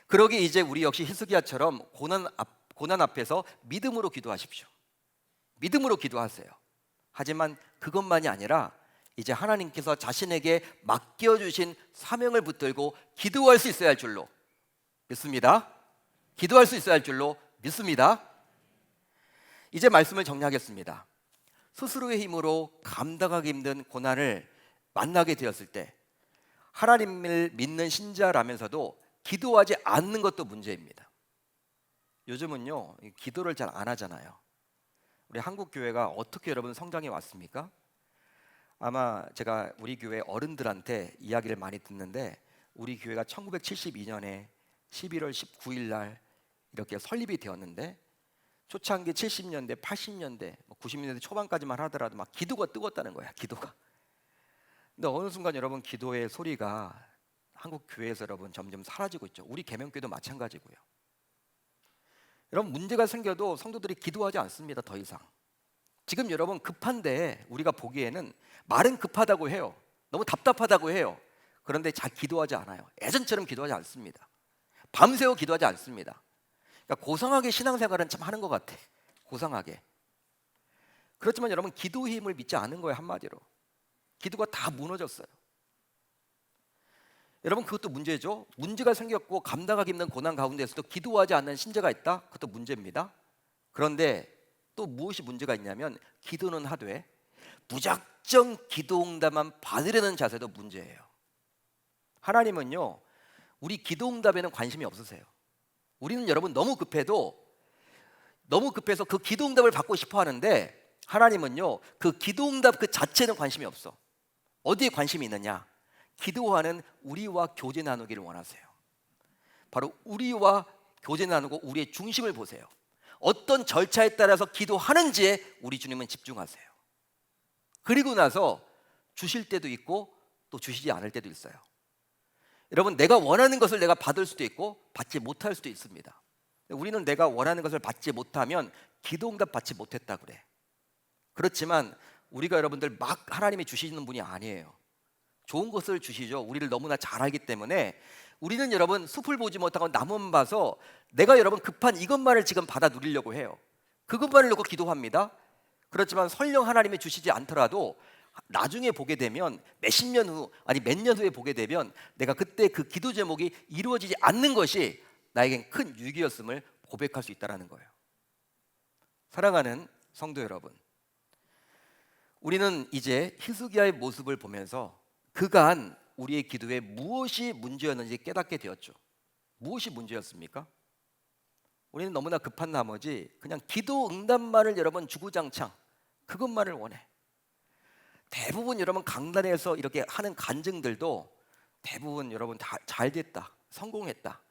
그러기에 이제 우리 역시 히스기야처럼 고난 앞에서 믿음으로 기도하십시오. 믿음으로 기도하세요. 하지만 그것만이 아니라 이제 하나님께서 자신에게 맡겨주신 사명을 붙들고 기도할 수 있어야 할 줄로 믿습니다. 기도할 수 있어야 할 줄로 믿습니다. 이제 말씀을 정리하겠습니다. 스스로의 힘으로 감당하기 힘든 고난을 만나게 되었을 때 하나님을 믿는 신자라면서도 기도하지 않는 것도 문제입니다. 요즘은요, 기도를 잘 안 하잖아요. 우리 한국 교회가 어떻게 여러분 성장해 왔습니까? 아마 제가 우리 교회 어른들한테 이야기를 많이 듣는데 우리 교회가 1972년에 11월 19일 날 이렇게 설립이 되었는데 초창기 70년대, 80년대, 90년대 초반까지만 하더라도 막 기도가 뜨겁다는 거야, 기도가. 근데 어느 순간 여러분 기도의 소리가 한국 교회에서 여러분 점점 사라지고 있죠. 우리 계명교회도 마찬가지고요. 여러분 문제가 생겨도 성도들이 기도하지 않습니다, 더 이상. 지금 여러분 급한데 우리가 보기에는 말은 급하다고 해요. 너무 답답하다고 해요. 그런데 잘 기도하지 않아요. 예전처럼 기도하지 않습니다. 밤새워 기도하지 않습니다. 그러니까 고상하게 신앙생활은 참 하는 것 같아. 고상하게. 그렇지만 여러분 기도의 힘을 믿지 않은 거예요, 한마디로. 기도가 다 무너졌어요. 여러분 그것도 문제죠. 문제가 생겼고 감당하기 힘든 고난 가운데서도 기도하지 않는 신자가 있다? 그것도 문제입니다. 그런데 또 무엇이 문제가 있냐면 기도는 하되 무작정 기도응답만 받으려는 자세도 문제예요. 하나님은요, 우리 기도응답에는 관심이 없으세요. 우리는 여러분 너무 급해서 그 기도응답을 받고 싶어 하는데 하나님은요, 그 기도응답 그 자체는 관심이 없어. 어디에 관심이 있느냐? 기도하는 우리와 교제 나누기를 원하세요. 바로 우리와 교제 나누고 우리의 중심을 보세요. 어떤 절차에 따라서 기도하는지에 우리 주님은 집중하세요. 그리고 나서 주실 때도 있고 또 주시지 않을 때도 있어요. 여러분 내가 원하는 것을 내가 받을 수도 있고 받지 못할 수도 있습니다. 우리는 내가 원하는 것을 받지 못하면 기도응답 받지 못했다 그래. 그렇지만 우리가 여러분들 막 하나님이 주시는 분이 아니에요. 좋은 것을 주시죠. 우리를 너무나 잘 알기 때문에 우리는 여러분 숲을 보지 못하고 나무만 봐서 내가 여러분 급한 이것만을 지금 받아 누리려고 해요. 그것만을 놓고 기도합니다. 그렇지만 설령 하나님이 주시지 않더라도 나중에 보게 되면 몇십 년 후, 아니 몇 년 후에 보게 되면 내가 그때 그 기도 제목이 이루어지지 않는 것이 나에겐 큰 유익이었음을 고백할 수 있다는 거예요. 사랑하는 성도 여러분, 우리는 이제 히스기야의 모습을 보면서 그간 우리의 기도에 무엇이 문제였는지 깨닫게 되었죠. 무엇이 문제였습니까? 우리는 너무나 급한 나머지 그냥 기도 응답만을 여러분 주구장창 그것만을 원해. 대부분 여러분 강단에서 이렇게 하는 간증들도 대부분 여러분 다 잘 됐다, 성공했다,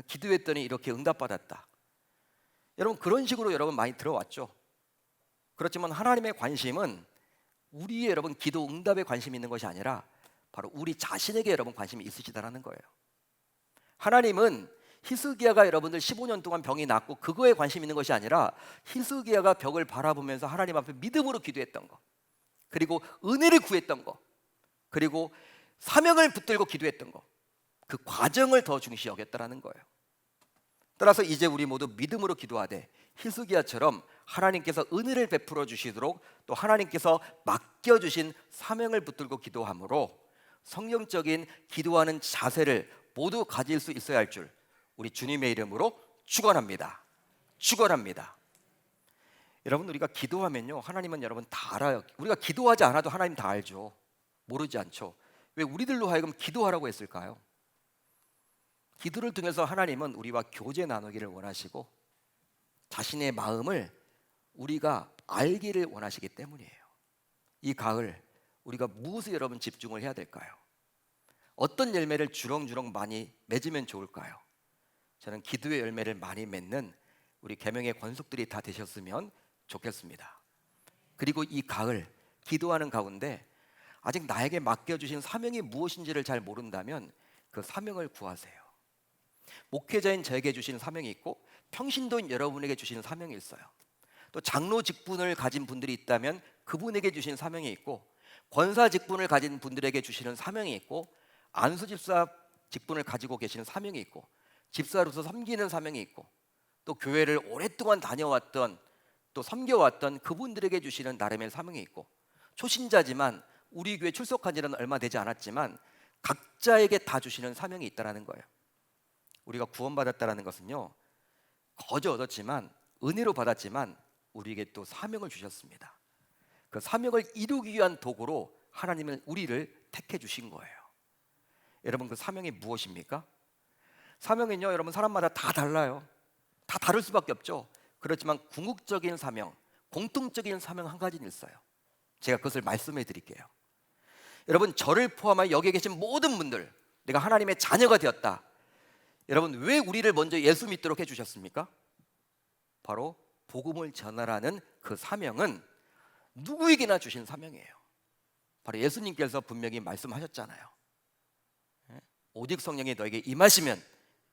기도했더니 이렇게 응답받았다. 여러분 그런 식으로 여러분 많이 들어왔죠. 그렇지만 하나님의 관심은 우리의 여러분 기도 응답에 관심이 있는 것이 아니라 바로 우리 자신에게 여러분 관심이 있으시다라는 거예요. 하나님은 히스기야가 여러분들 15년 동안 병이 낫고 그거에 관심 있는 것이 아니라 히스기야가 벽을 바라보면서 하나님 앞에 믿음으로 기도했던 거, 그리고 은혜를 구했던 거, 그리고 사명을 붙들고 기도했던 거, 그 과정을 더 중시 여겼다라는 거예요. 따라서 이제 우리 모두 믿음으로 기도하되 히스기야처럼 하나님께서 은혜를 베풀어 주시도록 또 하나님께서 맡겨주신 사명을 붙들고 기도함으로 성령적인 기도하는 자세를 모두 가질 수 있어야 할 줄 우리 주님의 이름으로 축원합니다. 축원합니다. 여러분 우리가 기도하면요 하나님은 여러분 다 알아요. 우리가 기도하지 않아도 하나님 다 알죠. 모르지 않죠. 왜 우리들로 하여금 기도하라고 했을까요? 기도를 통해서 하나님은 우리와 교제 나누기를 원하시고 자신의 마음을 우리가 알기를 원하시기 때문이에요. 이 가을 우리가 무엇에 여러분 집중을 해야 될까요? 어떤 열매를 주렁주렁 많이 맺으면 좋을까요? 저는 기도의 열매를 많이 맺는 우리 계명의 권속들이 다 되셨으면 좋겠습니다. 그리고 이 가을 기도하는 가운데 아직 나에게 맡겨주신 사명이 무엇인지를 잘 모른다면 그 사명을 구하세요. 목회자인 저에게 주신 사명이 있고 평신도인 여러분에게 주시는 사명이 있어요. 또 장로 직분을 가진 분들이 있다면 그분에게 주신 사명이 있고, 권사 직분을 가진 분들에게 주시는 사명이 있고, 안수 집사 직분을 가지고 계시는 사명이 있고, 집사로서 섬기는 사명이 있고, 또 교회를 오랫동안 다녀왔던 또 섬겨왔던 그분들에게 주시는 나름의 사명이 있고, 초신자지만 우리 교회 출석한 지는 얼마 되지 않았지만 각자에게 다 주시는 사명이 있다라는 거예요. 우리가 구원받았다라는 것은요, 거저 얻었지만 은혜로 받았지만 우리에게 또 사명을 주셨습니다. 그 사명을 이루기 위한 도구로 하나님은 우리를 택해 주신 거예요. 여러분, 그 사명이 무엇입니까? 사명은요, 여러분, 사람마다 다 달라요. 다 다를 수밖에 없죠. 그렇지만 궁극적인 사명, 공통적인 사명 한 가지는 있어요. 제가 그것을 말씀해 드릴게요. 여러분, 저를 포함하여 여기에 계신 모든 분들, 내가 하나님의 자녀가 되었다. 여러분, 왜 우리를 먼저 예수 믿도록 해주셨습니까? 바로 복음을 전하라는 그 사명은 누구에게나 주신 사명이에요. 바로 예수님께서 분명히 말씀하셨잖아요. 오직 성령이 너에게 임하시면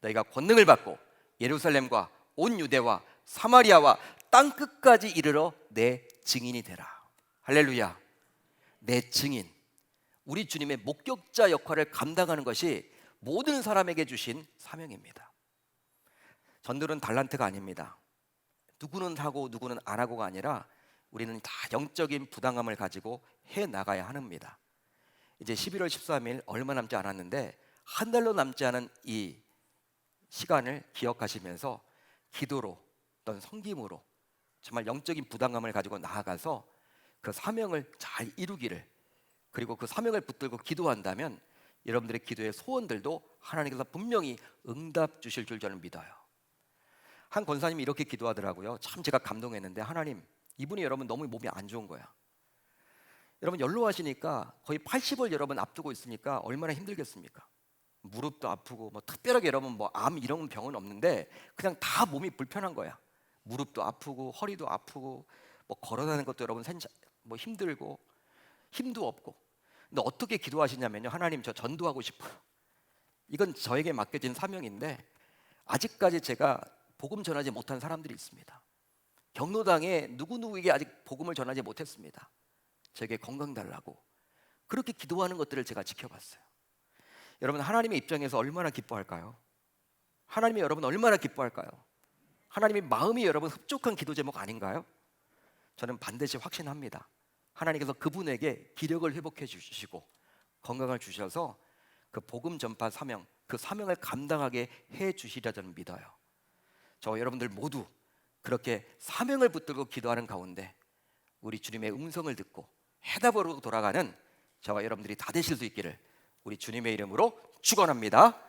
너희가 권능을 받고 예루살렘과 온 유대와 사마리아와 땅 끝까지 이르러 내 증인이 되라. 할렐루야. 내 증인. 우리 주님의 목격자 역할을 감당하는 것이 모든 사람에게 주신 사명입니다. 전도는 달란트가 아닙니다. 누구는 하고 누구는 안 하고가 아니라 우리는 다 영적인 부담감을 가지고 해 나가야 합니다. 이제 11월 13일 얼마 남지 않았는데 한 달도 남지 않은 이 시간을 기억하시면서 기도로 또는 섬김으로 정말 영적인 부담감을 가지고 나아가서 그 사명을 잘 이루기를, 그리고 그 사명을 붙들고 기도한다면 여러분들의 기도의 소원들도 하나님께서 분명히 응답 주실 줄 저는 믿어요. 한 권사님이 이렇게 기도하더라고요. 참 제가 감동했는데, 하나님, 이분이 여러분 너무 몸이 안 좋은 거야. 여러분 연로하시니까 거의 80을 여러분 앞두고 있으니까 얼마나 힘들겠습니까? 무릎도 아프고 뭐 특별하게 여러분 뭐 암 이런 병은 없는데 그냥 다 몸이 불편한 거야. 무릎도 아프고 허리도 아프고 뭐 걸어다니는 것도 여러분 뭐 힘들고 힘도 없고. 근데 어떻게 기도하시냐면요, 하나님 저 전도하고 싶어요. 이건 저에게 맡겨진 사명인데 아직까지 제가 복음 전하지 못한 사람들이 있습니다. 경로당에 누구누구에게 아직 복음을 전하지 못했습니다. 제게 건강 달라고 그렇게 기도하는 것들을 제가 지켜봤어요. 여러분, 하나님의 입장에서 얼마나 기뻐할까요? 하나님이 여러분 얼마나 기뻐할까요? 하나님의 마음이 여러분 흡족한 기도 제목 아닌가요? 저는 반드시 확신합니다. 하나님께서 그분에게 기력을 회복해 주시고 건강을 주셔서 그 복음 전파 사명, 그 사명을 감당하게 해 주시리라 저는 믿어요. 저 여러분들 모두 그렇게 사명을 붙들고 기도하는 가운데 우리 주님의 음성을 듣고 해답으로 돌아가는 저와 여러분들이 다 되실 수 있기를 우리 주님의 이름으로 축원합니다.